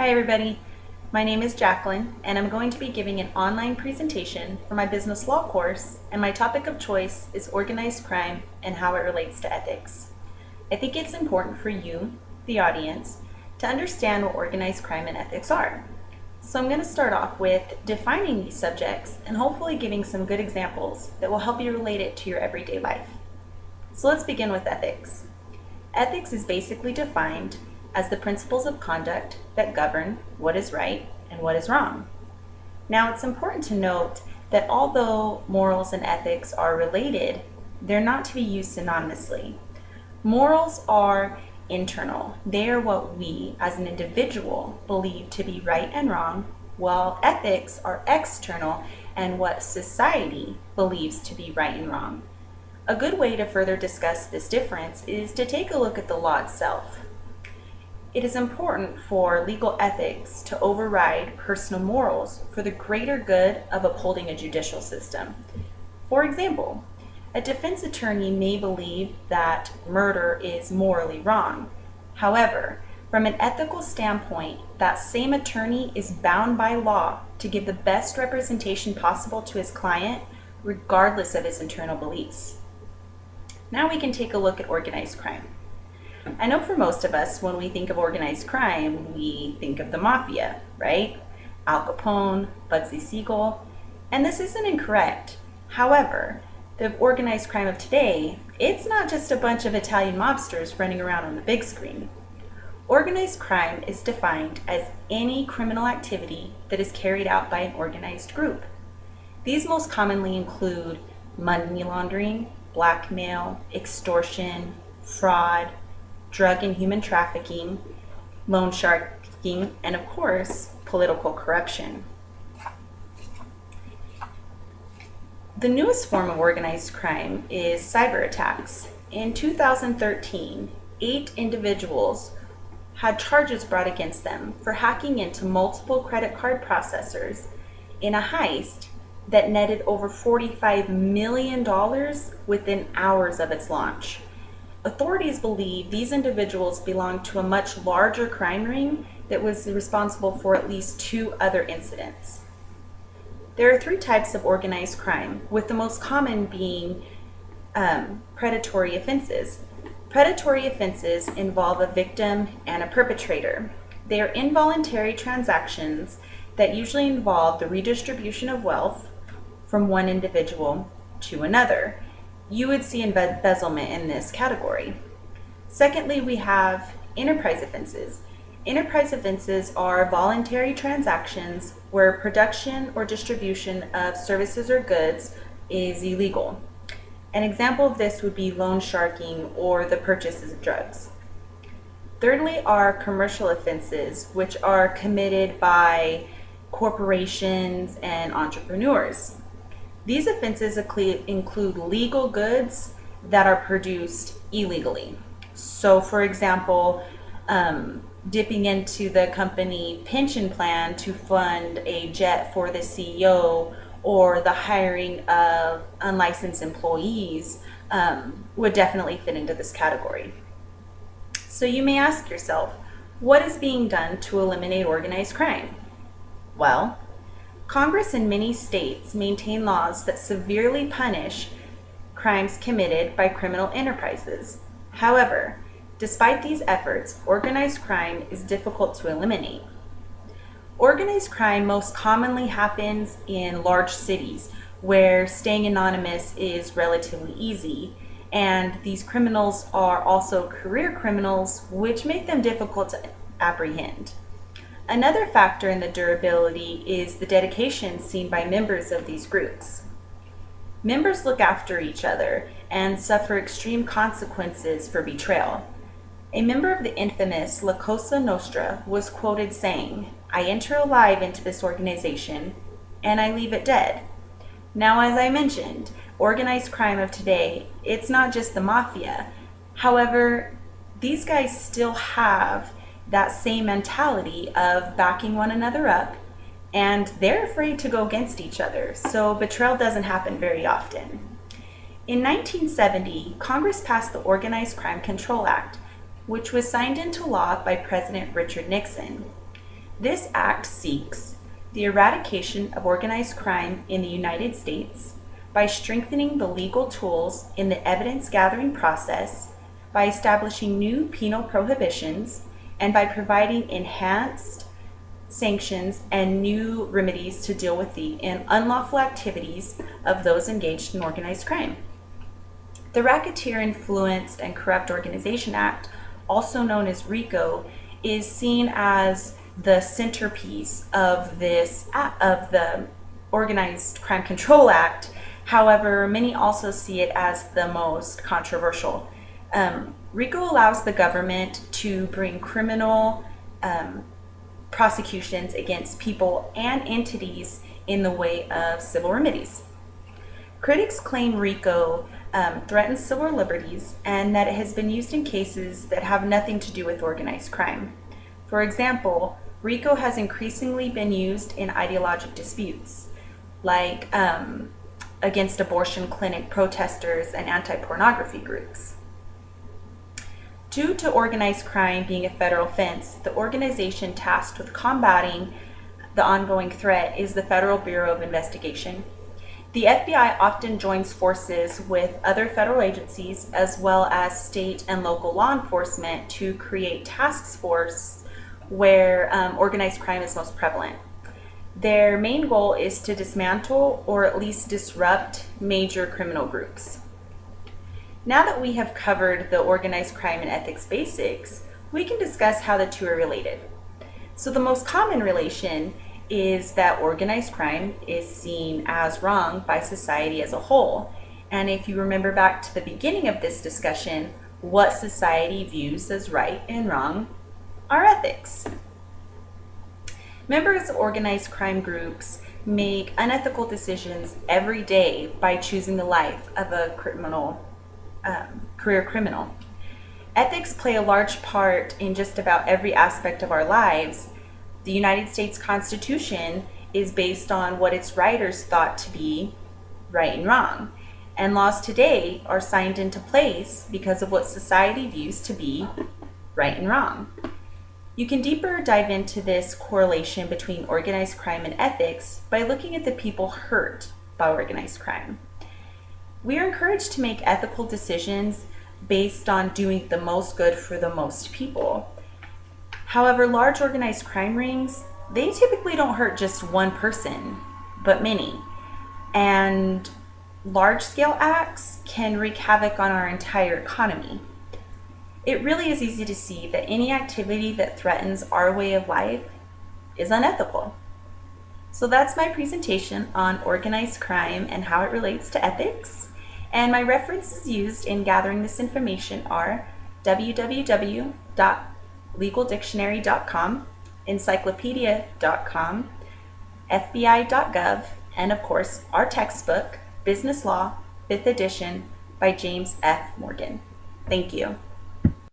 Hi everybody, my name is Jacqueline and I'm going to be giving an online presentation for my business law course, and my topic of choice is organized crime and how it relates to ethics. I think it's important for you, the audience, to understand what organized crime and ethics are. So I'm going to start off with defining these subjects and hopefully giving some good examples that will help you relate it to your everyday life. So let's begin with ethics. Ethics is basically defined as the principles of conduct that govern what is right and what is wrong. Now, it's important to note that although morals and ethics are related, they're not to be used synonymously. Morals are internal. They are what we, as an individual, believe to be right and wrong, while ethics are external and what society believes to be right and wrong. A good way to further discuss this difference is to take a look at the law itself. It is important for legal ethics to override personal morals for the greater good of upholding a judicial system. For example, a defense attorney may believe that murder is morally wrong. However, from an ethical standpoint, that same attorney is bound by law to give the best representation possible to his client, regardless of his internal beliefs. Now we can take a look at organized crime. I know for most of us, when we think of organized crime, we think of the mafia, right? Al Capone, Bugsy Siegel, and this isn't incorrect. However, the organized crime of today, it's not just a bunch of Italian mobsters running around on the big screen. Organized crime is defined as any criminal activity that is carried out by an organized group. These most commonly include money laundering, blackmail, extortion, fraud, drug and human trafficking, loan sharking, and of course, political corruption. The newest form of organized crime is cyber attacks. In 2013, 8 individuals had charges brought against them for hacking into multiple credit card processors in a heist that netted over $45 million within hours of its launch. Authorities believe these individuals belong to a much larger crime ring that was responsible for at least 2 other incidents. There are 3 types of organized crime, with the most common being predatory offenses. Predatory offenses involve a victim and a perpetrator. They are involuntary transactions that usually involve the redistribution of wealth from one individual to another. You would see embezzlement in this category. Secondly, we have enterprise offenses. Enterprise offenses are voluntary transactions where production or distribution of services or goods is illegal. An example of this would be loan sharking or the purchases of drugs. Thirdly are commercial offenses, which are committed by corporations and entrepreneurs. These offenses include legal goods that are produced illegally. So, for example, dipping into the company pension plan to fund a jet for the CEO or the hiring of unlicensed employees would definitely fit into this category. So you may ask yourself, what is being done to eliminate organized crime? Well, Congress in many states maintain laws that severely punish crimes committed by criminal enterprises. However, despite these efforts, organized crime is difficult to eliminate. Organized crime most commonly happens in large cities where staying anonymous is relatively easy, and these criminals are also career criminals, which make them difficult to apprehend. Another factor in the durability is the dedication seen by members of these groups. Members look after each other and suffer extreme consequences for betrayal. A member of the infamous La Cosa Nostra was quoted saying, "I enter alive into this organization and I leave it dead." Now, as I mentioned, organized crime of today, it's not just the mafia. However, these guys still have that same mentality of backing one another up, and they're afraid to go against each other, so betrayal doesn't happen very often. In 1970, Congress passed the Organized Crime Control Act, which was signed into law by President Richard Nixon. This act seeks the eradication of organized crime in the United States by strengthening the legal tools in the evidence gathering process, by establishing new penal prohibitions, and by providing enhanced sanctions and new remedies to deal with the unlawful activities of those engaged in organized crime. The Racketeer Influenced and Corrupt Organization Act, also known as RICO, is seen as the centerpiece of the Organized Crime Control Act. However, many also see it as the most controversial. RICO allows the government to bring criminal prosecutions against people and entities in the way of civil remedies. Critics claim RICO threatens civil liberties and that it has been used in cases that have nothing to do with organized crime. For example, RICO has increasingly been used in ideologic disputes, like against abortion clinic protesters and anti-pornography groups. Due to organized crime being a federal offense, the organization tasked with combating the ongoing threat is the Federal Bureau of Investigation. The FBI often joins forces with other federal agencies as well as state and local law enforcement to create task forces where organized crime is most prevalent. Their main goal is to dismantle or at least disrupt major criminal groups. Now that we have covered the organized crime and ethics basics, we can discuss how the two are related. So the most common relation is that organized crime is seen as wrong by society as a whole. And if you remember back to the beginning of this discussion, what society views as right and wrong are ethics. Members of organized crime groups make unethical decisions every day by choosing the life of a career criminal. Ethics play a large part in just about every aspect of our lives. The United States Constitution is based on what its writers thought to be right and wrong. And laws today are signed into place because of what society views to be right and wrong. You can deeper dive into this correlation between organized crime and ethics by looking at the people hurt by organized crime. We are encouraged to make ethical decisions based on doing the most good for the most people. However, large organized crime rings, they typically don't hurt just one person, but many. And large-scale acts can wreak havoc on our entire economy. It really is easy to see that any activity that threatens our way of life is unethical. So that's my presentation on organized crime and how it relates to ethics. And my references used in gathering this information are www.legaldictionary.com, encyclopedia.com, fbi.gov, and of course, our textbook, Business Law, 5th edition, by James F. Morgan. Thank you.